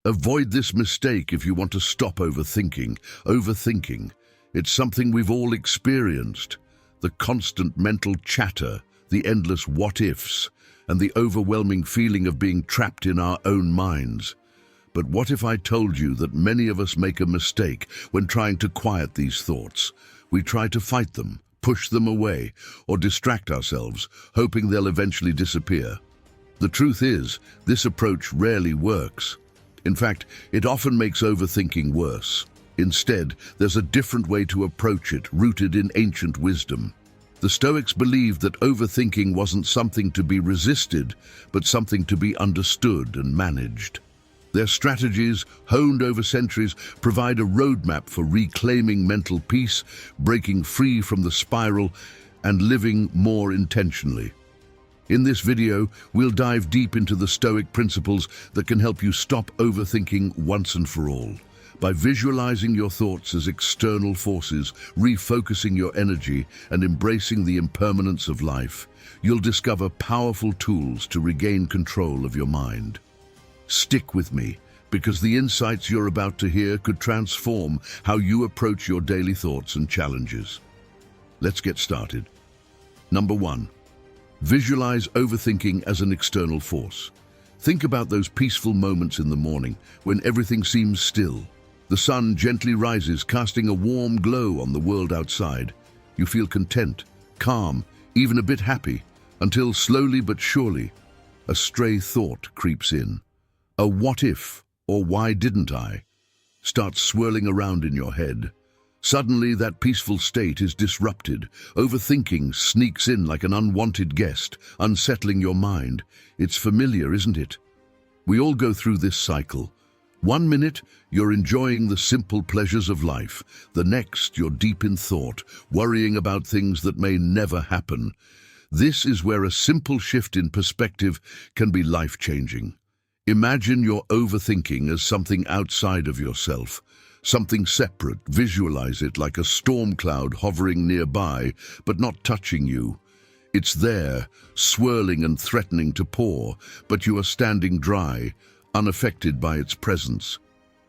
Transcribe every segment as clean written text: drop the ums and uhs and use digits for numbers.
Avoid this mistake if you want to stop overthinking. Overthinking, it's something we've all experienced. The constant mental chatter, the endless what-ifs, and the overwhelming feeling of being trapped in our own minds. But what if I told you that many of us make a mistake when trying to quiet these thoughts? We try to fight them, push them away, or distract ourselves, hoping they'll eventually disappear. The truth is, this approach rarely works. In fact, it often makes overthinking worse. Instead, there's a different way to approach it, rooted in ancient wisdom. The Stoics believed that overthinking wasn't something to be resisted, but something to be understood and managed. Their strategies, honed over centuries, provide a roadmap for reclaiming mental peace, breaking free from the spiral, and living more intentionally. In this video, we'll dive deep into the Stoic principles that can help you stop overthinking once and for all. By visualizing your thoughts as external forces, refocusing your energy, and embracing the impermanence of life, you'll discover powerful tools to regain control of your mind. Stick with me, because the insights you're about to hear could transform how you approach your daily thoughts and challenges. Let's get started. Number 1. Visualize overthinking as an external force. Think about those peaceful moments in the morning when everything seems still. The sun gently rises, casting a warm glow on the world outside. You feel content, calm, even a bit happy, until slowly but surely, a stray thought creeps in. A what if, or why didn't I, starts swirling around in your head. Suddenly, that peaceful state is disrupted. Overthinking sneaks in like an unwanted guest, unsettling your mind. It's familiar, isn't it? We all go through this cycle. One minute, you're enjoying the simple pleasures of life. The next, you're deep in thought, worrying about things that may never happen. This is where a simple shift in perspective can be life-changing. Imagine your overthinking as something outside of yourself, something separate. Visualize it like a storm cloud hovering nearby, but not touching you. It's there, swirling and threatening to pour, but you are standing dry, unaffected by its presence.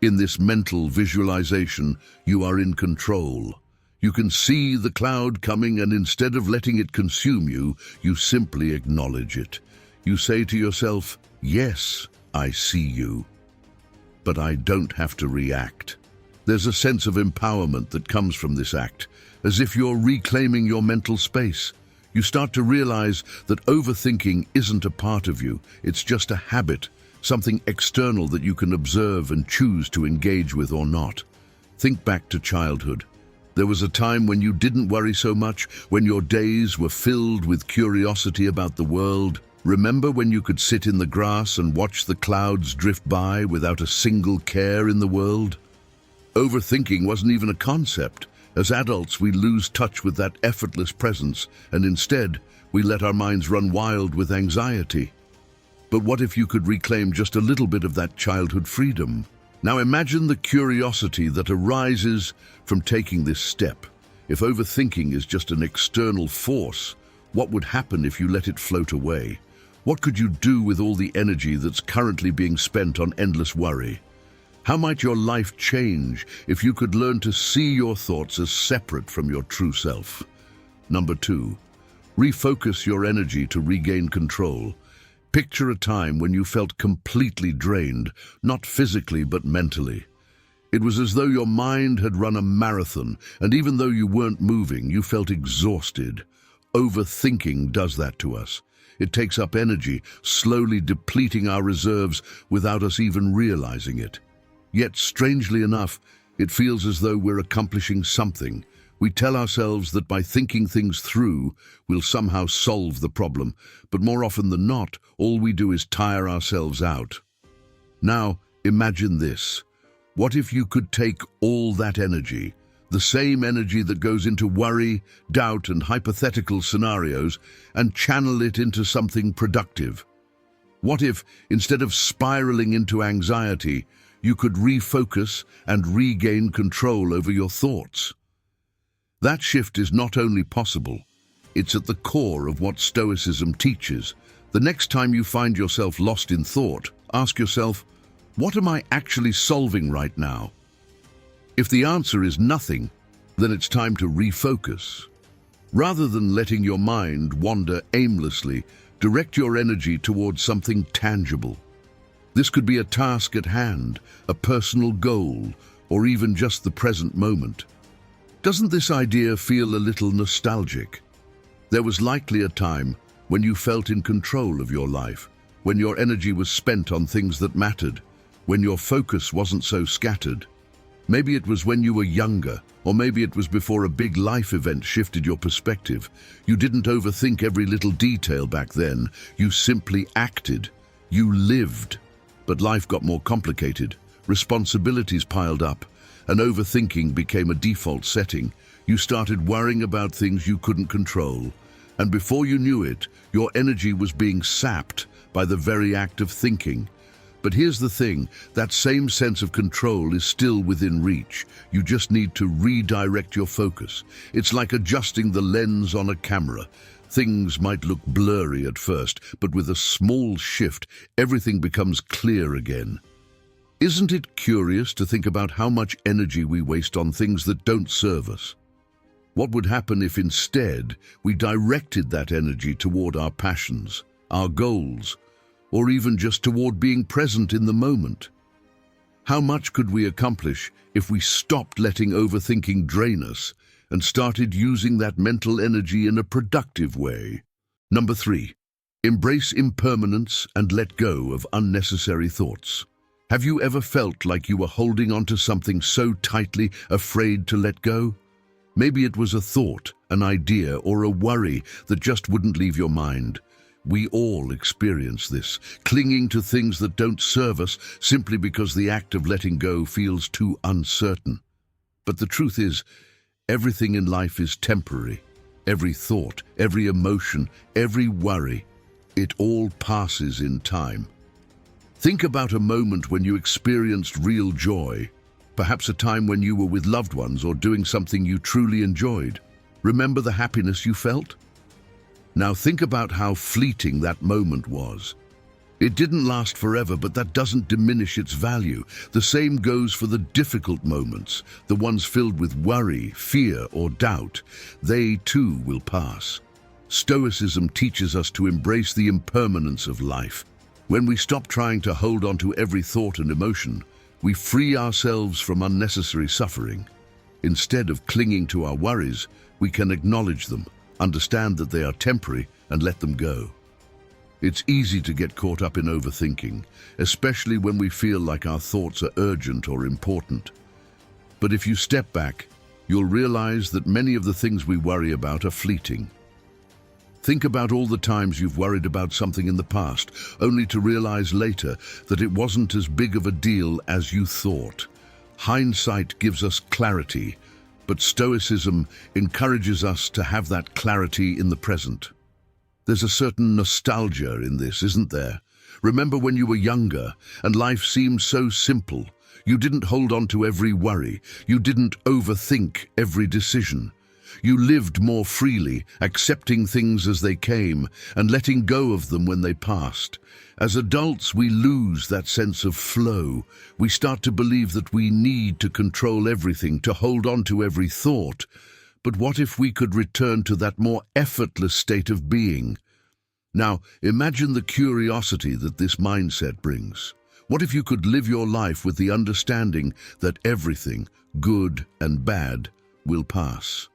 In this mental visualization, you are in control. You can see the cloud coming, and instead of letting it consume you, you simply acknowledge it. You say to yourself, "Yes, I see you, but I don't have to react." There's a sense of empowerment that comes from this act, as if you're reclaiming your mental space. You start to realize that overthinking isn't a part of you, it's just a habit, something external that you can observe and choose to engage with or not. Think back to childhood. There was a time when you didn't worry so much, when your days were filled with curiosity about the world. Remember when you could sit in the grass and watch the clouds drift by without a single care in the world? Overthinking wasn't even a concept. As adults, we lose touch with that effortless presence, and instead, we let our minds run wild with anxiety. But what if you could reclaim just a little bit of that childhood freedom? Now imagine the curiosity that arises from taking this step. If overthinking is just an external force, what would happen if you let it float away? What could you do with all the energy that's currently being spent on endless worry? How might your life change if you could learn to see your thoughts as separate from your true self? Number 2, refocus your energy to regain control. Picture a time when you felt completely drained, not physically but mentally. It was as though your mind had run a marathon, and even though you weren't moving, you felt exhausted. Overthinking does that to us. It takes up energy, slowly depleting our reserves without us even realizing it. Yet, strangely enough, it feels as though we're accomplishing something. We tell ourselves that by thinking things through, we'll somehow solve the problem, but more often than not, all we do is tire ourselves out. Now, imagine this. What if you could take all that energy, the same energy that goes into worry, doubt, and hypothetical scenarios, and channel it into something productive? What if, instead of spiraling into anxiety, you could refocus and regain control over your thoughts? That shift is not only possible, it's at the core of what Stoicism teaches. The next time you find yourself lost in thought, ask yourself, What am I actually solving right now? If the answer is nothing, then it's time to refocus. Rather than letting your mind wander aimlessly, direct your energy towards something tangible. This could be a task at hand, a personal goal, or even just the present moment. Doesn't this idea feel a little nostalgic? There was likely a time when you felt in control of your life, when your energy was spent on things that mattered, when your focus wasn't so scattered. Maybe it was when you were younger, or maybe it was before a big life event shifted your perspective. You didn't overthink every little detail back then. You simply acted. You lived. But life got more complicated. Responsibilities piled up, and overthinking became a default setting. You started worrying about things you couldn't control. And before you knew it, your energy was being sapped by the very act of thinking. But here's the thing, that same sense of control is still within reach. You just need to redirect your focus. It's like adjusting the lens on a camera. Things might look blurry at first, but with a small shift, everything becomes clear again. Isn't it curious to think about how much energy we waste on things that don't serve us? What would happen if instead we directed that energy toward our passions, our goals, or even just toward being present in the moment? How much could we accomplish if we stopped letting overthinking drain us and started using that mental energy in a productive way? Number 3, embrace impermanence and let go of unnecessary thoughts. Have you ever felt like you were holding onto something so tightly, afraid to let go? Maybe it was a thought, an idea, or a worry that just wouldn't leave your mind. We all experience this, clinging to things that don't serve us simply because the act of letting go feels too uncertain. But the truth is, everything in life is temporary. Every thought, every emotion, every worry, it all passes in time. Think about a moment when you experienced real joy, perhaps a time when you were with loved ones or doing something you truly enjoyed. Remember the happiness you felt? Now think about how fleeting that moment was. It didn't last forever, but that doesn't diminish its value. The same goes for the difficult moments, the ones filled with worry, fear, or doubt. They too will pass. Stoicism teaches us to embrace the impermanence of life. When we stop trying to hold on to every thought and emotion, we free ourselves from unnecessary suffering. Instead of clinging to our worries, we can acknowledge them, understand that they are temporary, and let them go. It's easy to get caught up in overthinking, especially when we feel like our thoughts are urgent or important. But if you step back, you'll realize that many of the things we worry about are fleeting. Think about all the times you've worried about something in the past, only to realize later that it wasn't as big of a deal as you thought. Hindsight gives us clarity, but Stoicism encourages us to have that clarity in the present. There's a certain nostalgia in this, isn't there? Remember when you were younger and life seemed so simple. You didn't hold on to every worry. You didn't overthink every decision. You lived more freely, accepting things as they came and letting go of them when they passed. As adults, we lose that sense of flow. We start to believe that we need to control everything, to hold on to every thought. But what if we could return to that more effortless state of being? Now, imagine the curiosity that this mindset brings. What if you could live your life with the understanding that everything, good and bad, will pass?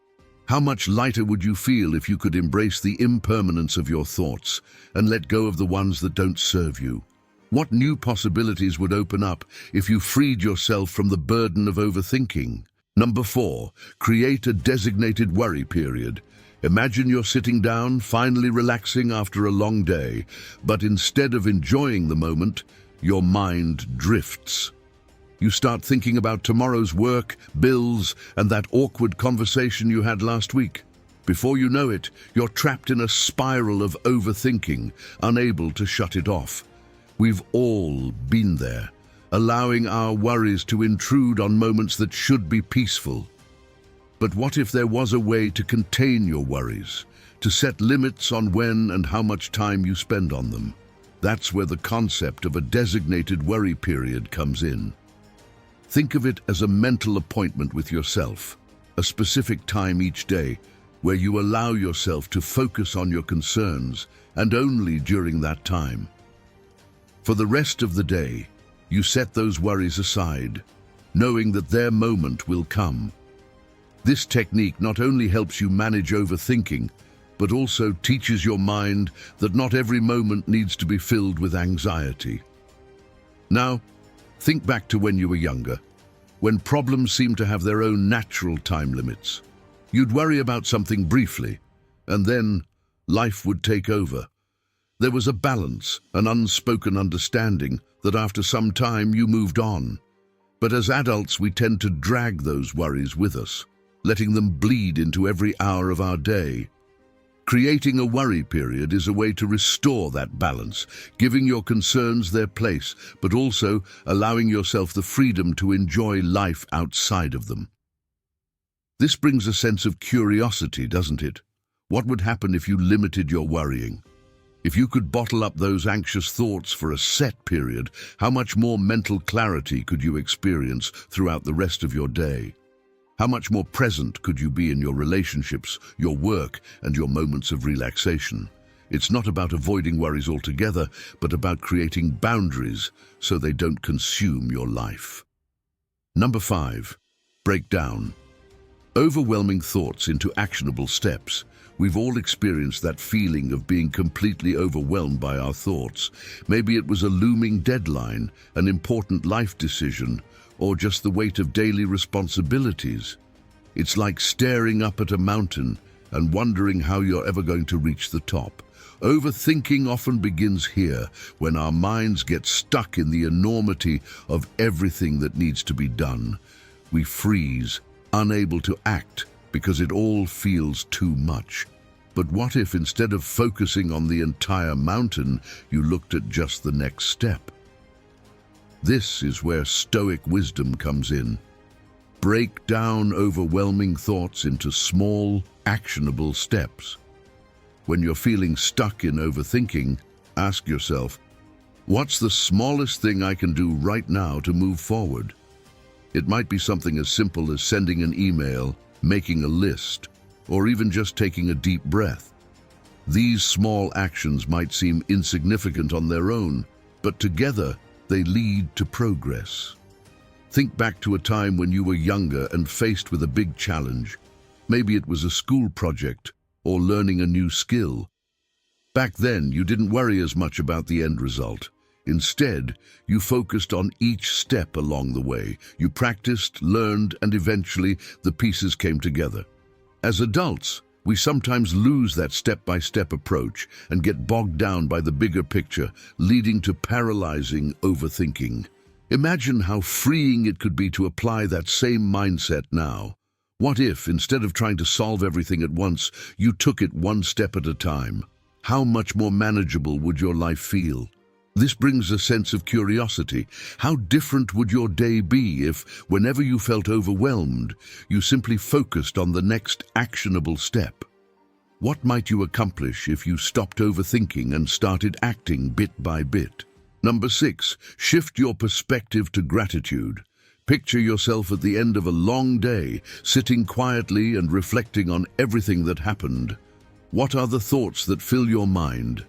How much lighter would you feel if you could embrace the impermanence of your thoughts and let go of the ones that don't serve you? What new possibilities would open up if you freed yourself from the burden of overthinking? Number 4, create a designated worry period. Imagine you're sitting down, finally relaxing after a long day, but instead of enjoying the moment, your mind drifts. You start thinking about tomorrow's work, bills, and that awkward conversation you had last week. Before you know it, you're trapped in a spiral of overthinking, unable to shut it off. We've all been there, allowing our worries to intrude on moments that should be peaceful. But what if there was a way to contain your worries, to set limits on when and how much time you spend on them? That's where the concept of a designated worry period comes in. Think of it as a mental appointment with yourself, a specific time each day where you allow yourself to focus on your concerns, and only during that time. For the rest of the day, you set those worries aside, knowing that their moment will come. This technique not only helps you manage overthinking, but also teaches your mind that not every moment needs to be filled with anxiety. Now, think back to when you were younger, when problems seemed to have their own natural time limits. You'd worry about something briefly, and then life would take over. There was a balance, an unspoken understanding that after some time you moved on. But as adults, we tend to drag those worries with us, letting them bleed into every hour of our day. Creating a worry period is a way to restore that balance, giving your concerns their place, but also allowing yourself the freedom to enjoy life outside of them. This brings a sense of curiosity, doesn't it? What would happen if you limited your worrying? If you could bottle up those anxious thoughts for a set period, how much more mental clarity could you experience throughout the rest of your day? How much more present could you be in your relationships, your work, and your moments of relaxation? It's not about avoiding worries altogether, but about creating boundaries so they don't consume your life. Number 5, break down. Overwhelming thoughts into actionable steps. We've all experienced that feeling of being completely overwhelmed by our thoughts. Maybe it was a looming deadline, an important life decision, or just the weight of daily responsibilities. It's like staring up at a mountain and wondering how you're ever going to reach the top. Overthinking often begins here, when our minds get stuck in the enormity of everything that needs to be done. We freeze, unable to act, because it all feels too much. But what if instead of focusing on the entire mountain, you looked at just the next step? This is where Stoic wisdom comes in. Break down overwhelming thoughts into small, actionable steps. When you're feeling stuck in overthinking, ask yourself, what's the smallest thing I can do right now to move forward? It might be something as simple as sending an email, making a list, or even just taking a deep breath. These small actions might seem insignificant on their own, but together they lead to progress. Think back to a time when you were younger and faced with a big challenge. Maybe it was a school project or learning a new skill. Back then, you didn't worry as much about the end result. Instead, you focused on each step along the way. You practiced, learned, and eventually the pieces came together. As adults, we sometimes lose that step-by-step approach and get bogged down by the bigger picture, leading to paralyzing overthinking. Imagine how freeing it could be to apply that same mindset now. What if, instead of trying to solve everything at once, you took it one step at a time? How much more manageable would your life feel? This brings a sense of curiosity. How different would your day be if, whenever you felt overwhelmed, you simply focused on the next actionable step? What might you accomplish if you stopped overthinking and started acting bit by bit? Number 6, shift your perspective to gratitude. Picture yourself at the end of a long day, sitting quietly and reflecting on everything that happened. What are the thoughts that fill your mind?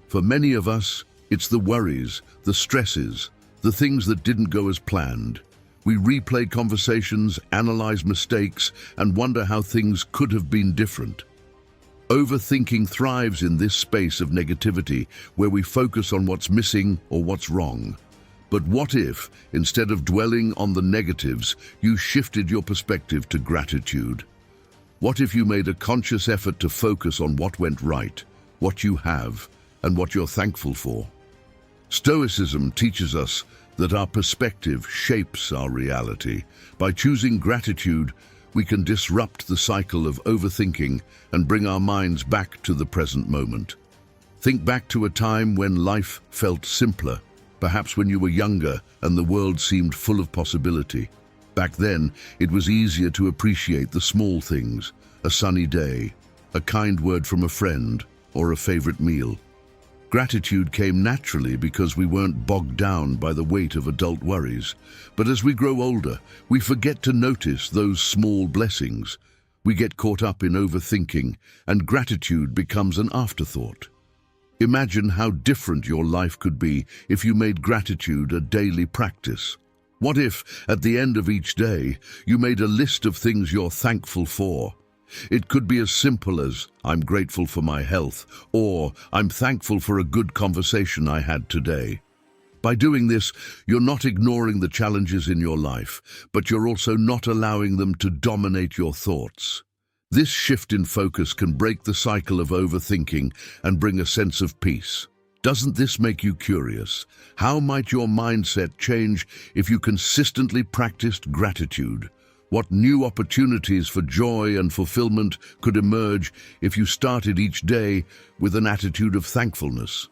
For many of us, it's the worries, the stresses, the things that didn't go as planned. We replay conversations, analyze mistakes, and wonder how things could have been different. Overthinking thrives in this space of negativity, where we focus on what's missing or what's wrong. But what if, instead of dwelling on the negatives, you shifted your perspective to gratitude? What if you made a conscious effort to focus on what went right, what you have, and what you're thankful for? Stoicism teaches us that our perspective shapes our reality. By choosing gratitude, we can disrupt the cycle of overthinking and bring our minds back to the present moment. Think back to a time when life felt simpler, perhaps when you were younger and the world seemed full of possibility. Back then, it was easier to appreciate the small things, a sunny day, a kind word from a friend, or a favorite meal. Gratitude came naturally because we weren't bogged down by the weight of adult worries. But as we grow older, we forget to notice those small blessings. We get caught up in overthinking, and gratitude becomes an afterthought. Imagine how different your life could be if you made gratitude a daily practice. What if, at the end of each day, you made a list of things you're thankful for? It could be as simple as, "I'm grateful for my health," or "I'm thankful for a good conversation I had today." By doing this, you're not ignoring the challenges in your life, but you're also not allowing them to dominate your thoughts. This shift in focus can break the cycle of overthinking and bring a sense of peace. Doesn't this make you curious? How might your mindset change if you consistently practiced gratitude? What new opportunities for joy and fulfillment could emerge if you started each day with an attitude of thankfulness?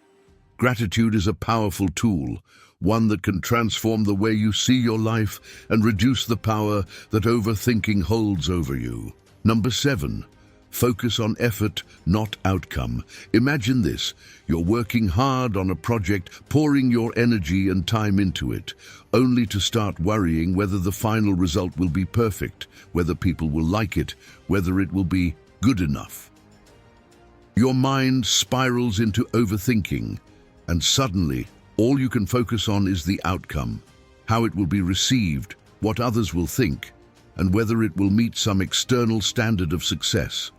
Gratitude is a powerful tool, one that can transform the way you see your life and reduce the power that overthinking holds over you. Number 7. Focus on effort, not outcome. Imagine this: you're working hard on a project, pouring your energy and time into it, only to start worrying whether the final result will be perfect, whether people will like it, whether it will be good enough. Your mind spirals into overthinking, and suddenly, all you can focus on is the outcome, how it will be received, what others will think, and whether it will meet some external standard of success.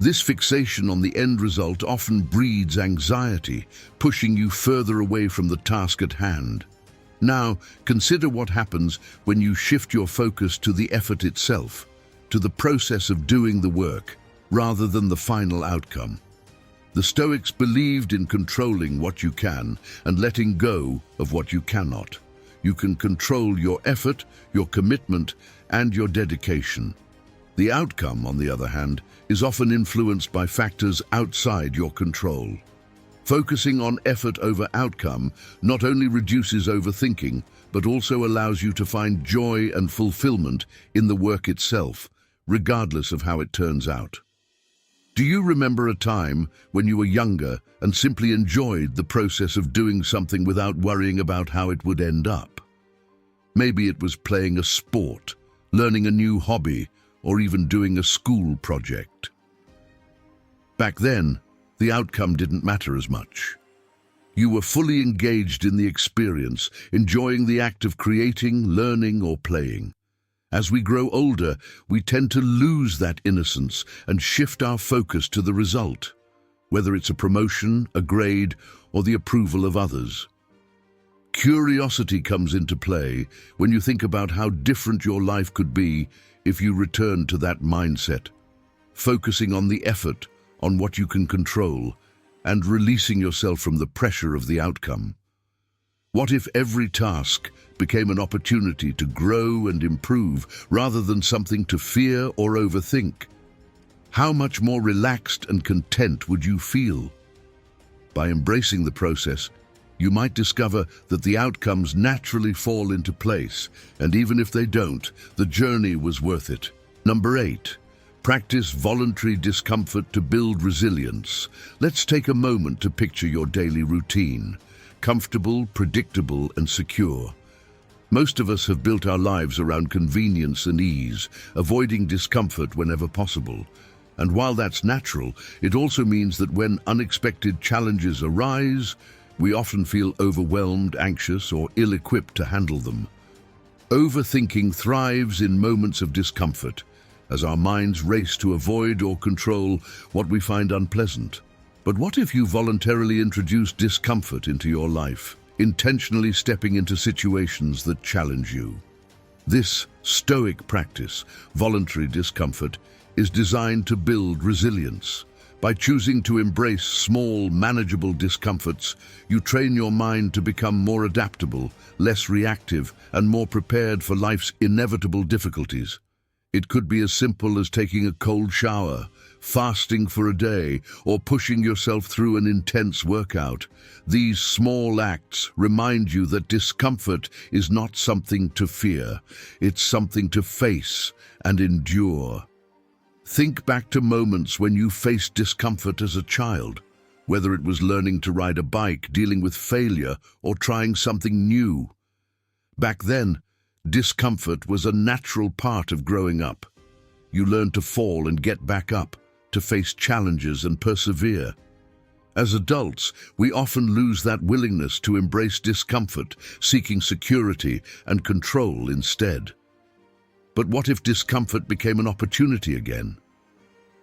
This fixation on the end result often breeds anxiety, pushing you further away from the task at hand. Now, consider what happens when you shift your focus to the effort itself, to the process of doing the work, rather than the final outcome. The Stoics believed in controlling what you can and letting go of what you cannot. You can control your effort, your commitment, and your dedication. The outcome, on the other hand, is often influenced by factors outside your control. Focusing on effort over outcome not only reduces overthinking, but also allows you to find joy and fulfillment in the work itself, regardless of how it turns out. Do you remember a time when you were younger and simply enjoyed the process of doing something without worrying about how it would end up? Maybe it was playing a sport, learning a new hobby, or even doing a school project. Back then, the outcome didn't matter as much. You were fully engaged in the experience, enjoying the act of creating, learning, or playing. As we grow older, we tend to lose that innocence and shift our focus to the result, whether it's a promotion, a grade, or the approval of others. Curiosity comes into play when you think about how different your life could be if you return to that mindset, focusing on the effort, on what you can control, and releasing yourself from the pressure of the outcome. What if every task became an opportunity to grow and improve rather than something to fear or overthink? How much more relaxed and content would you feel? By embracing the process, you might discover that the outcomes naturally fall into place, and even if they don't, the journey was worth it. Number 8. Practice voluntary discomfort to build resilience. Let's take a moment to picture your daily routine. Comfortable, predictable, and secure. Most of us have built our lives around convenience and ease, avoiding discomfort whenever possible. And while that's natural, it also means that when unexpected challenges arise, we often feel overwhelmed, anxious, or ill-equipped to handle them. Overthinking thrives in moments of discomfort, as our minds race to avoid or control what we find unpleasant. But what if you voluntarily introduce discomfort into your life, intentionally stepping into situations that challenge you? This Stoic practice, voluntary discomfort, is designed to build resilience. By choosing to embrace small, manageable discomforts, you train your mind to become more adaptable, less reactive, and more prepared for life's inevitable difficulties. It could be as simple as taking a cold shower, fasting for a day, or pushing yourself through an intense workout. These small acts remind you that discomfort is not something to fear, it's something to face and endure. Think back to moments when you faced discomfort as a child. whether it was learning to ride a bike, dealing with failure, or trying something new. Back then, discomfort was a natural part of growing up. You learned to fall and get back up, to face challenges and persevere. As adults, we often lose that willingness to embrace discomfort, seeking security and control instead. But what if discomfort became an opportunity again?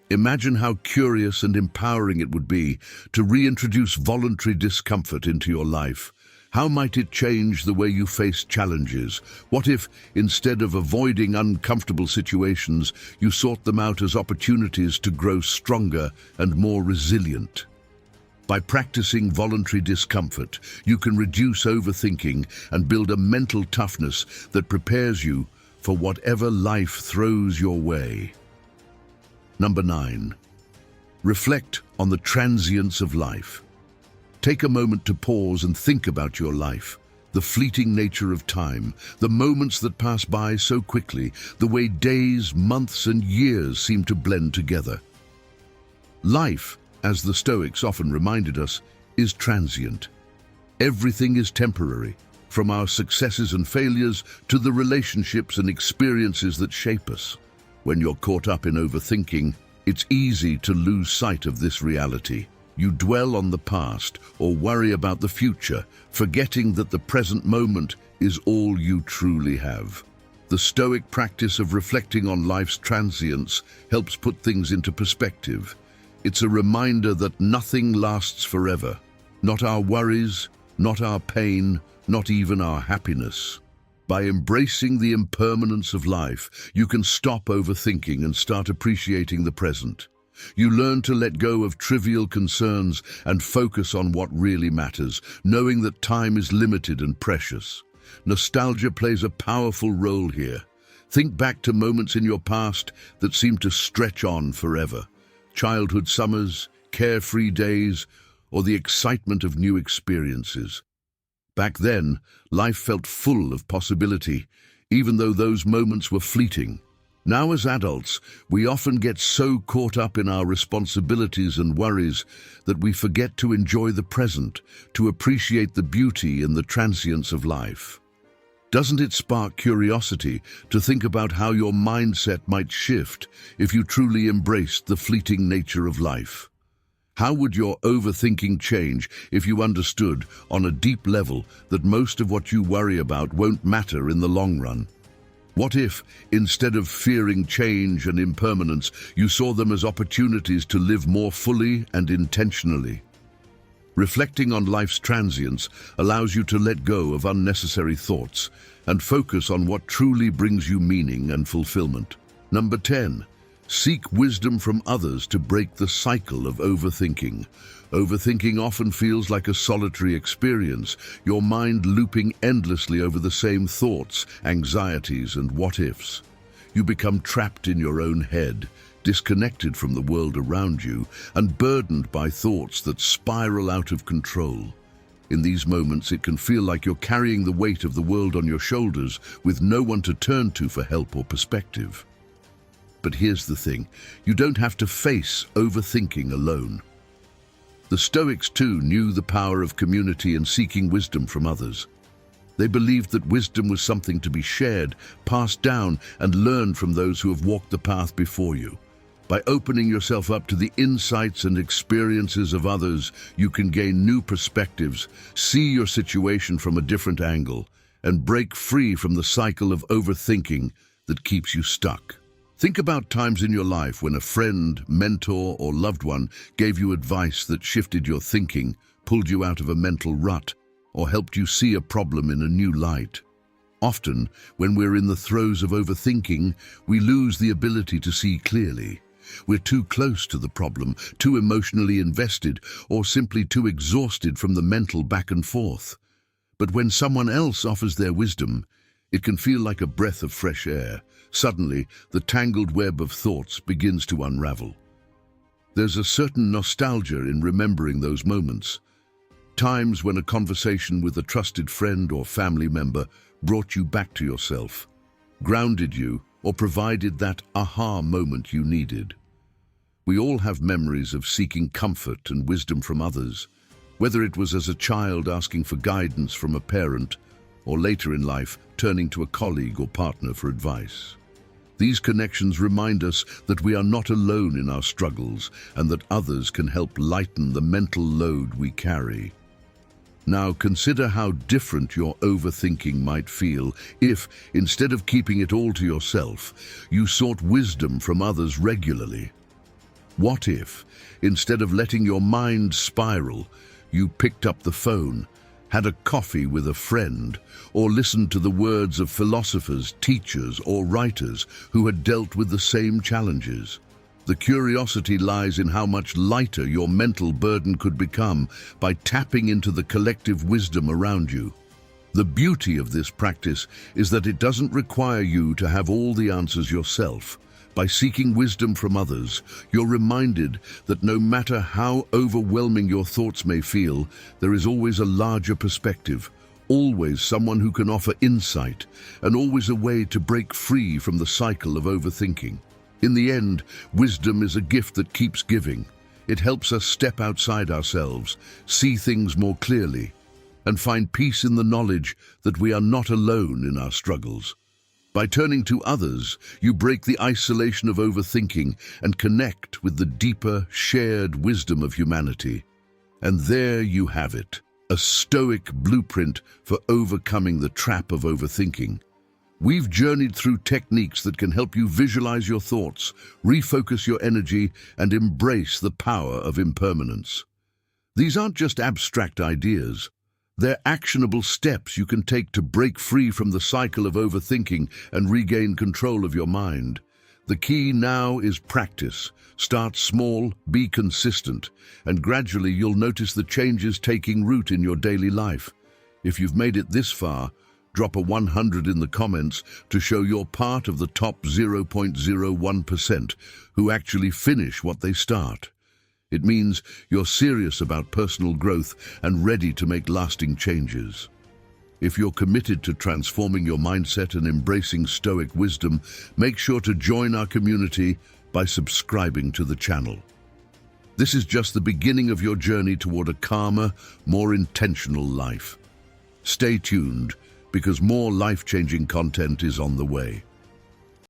Imagine how curious and empowering it would be to reintroduce voluntary discomfort into your life. How might it change the way you face challenges? What if, instead of avoiding uncomfortable situations, you sought them out as opportunities to grow stronger and more resilient? By practicing voluntary discomfort, you can reduce overthinking and build a mental toughness that prepares you for whatever life throws your way. Number 9. Reflect on the transience of life. Take a moment to pause and think about your life, the fleeting nature of time, the moments that pass by so quickly, the way days, months, and years seem to blend together. Life, as the Stoics often reminded us, is transient. Everything is temporary, from our successes and failures to the relationships and experiences that shape us. When you're caught up in overthinking, it's easy to lose sight of this reality. You dwell on the past or worry about the future, forgetting that the present moment is all you truly have. The Stoic practice of reflecting on life's transience helps put things into perspective. It's a reminder that nothing lasts forever. Not our worries, not our pain, not even our happiness. By embracing the impermanence of life, you can stop overthinking and start appreciating the present. You learn to let go of trivial concerns and focus on what really matters, knowing that time is limited and precious. Nostalgia plays a powerful role here. Think back to moments in your past that seem to stretch on forever. Childhood summers, carefree days, or the excitement of new experiences. Back then, life felt full of possibility, even though those moments were fleeting. Now as adults, we often get so caught up in our responsibilities and worries that we forget to enjoy the present, to appreciate the beauty in the transience of life. Doesn't it spark curiosity to think about how your mindset might shift if you truly embraced the fleeting nature of life? How would your overthinking change if you understood on a deep level that most of what you worry about won't matter in the long run? What if, instead of fearing change and impermanence, you saw them as opportunities to live more fully and intentionally? Reflecting on life's transience allows you to let go of unnecessary thoughts and focus on what truly brings you meaning and fulfillment. Number 10. Seek wisdom from others to break the cycle of overthinking. Overthinking often feels like a solitary experience, your mind looping endlessly over the same thoughts, anxieties, and what-ifs. You become trapped in your own head, disconnected from the world around you, and burdened by thoughts that spiral out of control. In these moments, it can feel like you're carrying the weight of the world on your shoulders with no one to turn to for help or perspective. But here's the thing, you don't have to face overthinking alone. The Stoics too knew the power of community and seeking wisdom from others. They believed that wisdom was something to be shared, passed down, and learned from those who have walked the path before you. By opening yourself up to the insights and experiences of others, you can gain new perspectives, see your situation from a different angle, and break free from the cycle of overthinking that keeps you stuck. Think about times in your life when a friend, mentor, or loved one gave you advice that shifted your thinking, pulled you out of a mental rut, or helped you see a problem in a new light. Often, when we're in the throes of overthinking, we lose the ability to see clearly. We're too close to the problem, too emotionally invested, or simply too exhausted from the mental back and forth. But when someone else offers their wisdom, it can feel like a breath of fresh air. Suddenly, the tangled web of thoughts begins to unravel. There's a certain nostalgia in remembering those moments. Times when a conversation with a trusted friend or family member brought you back to yourself, grounded you, or provided that aha moment you needed. We all have memories of seeking comfort and wisdom from others, whether it was as a child asking for guidance from a parent, or later in life turning to a colleague or partner for advice. These connections remind us that we are not alone in our struggles and that others can help lighten the mental load we carry. Now consider how different your overthinking might feel if, instead of keeping it all to yourself, you sought wisdom from others regularly. What if, instead of letting your mind spiral, you picked up the phone, had a coffee with a friend, or listened to the words of philosophers, teachers, or writers who had dealt with the same challenges? The curiosity lies in how much lighter your mental burden could become by tapping into the collective wisdom around you. The beauty of this practice is that it doesn't require you to have all the answers yourself. By seeking wisdom from others, you're reminded that no matter how overwhelming your thoughts may feel, there is always a larger perspective, always someone who can offer insight, and always a way to break free from the cycle of overthinking. In the end, wisdom is a gift that keeps giving. It helps us step outside ourselves, see things more clearly, and find peace in the knowledge that we are not alone in our struggles. By turning to others, you break the isolation of overthinking and connect with the deeper, shared wisdom of humanity. And there you have it, a Stoic blueprint for overcoming the trap of overthinking. We've journeyed through techniques that can help you visualize your thoughts, refocus your energy, and embrace the power of impermanence. These aren't just abstract ideas. They're actionable steps you can take to break free from the cycle of overthinking and regain control of your mind. The key now is practice. Start small, be consistent, and gradually you'll notice the changes taking root in your daily life. If you've made it this far, drop a 100 in the comments to show you're part of the top 0.01% who actually finish what they start. It means you're serious about personal growth and ready to make lasting changes. If you're committed to transforming your mindset and embracing Stoic wisdom, make sure to join our community by subscribing to the channel. This is just the beginning of your journey toward a calmer, more intentional life. Stay tuned, because more life-changing content is on the way.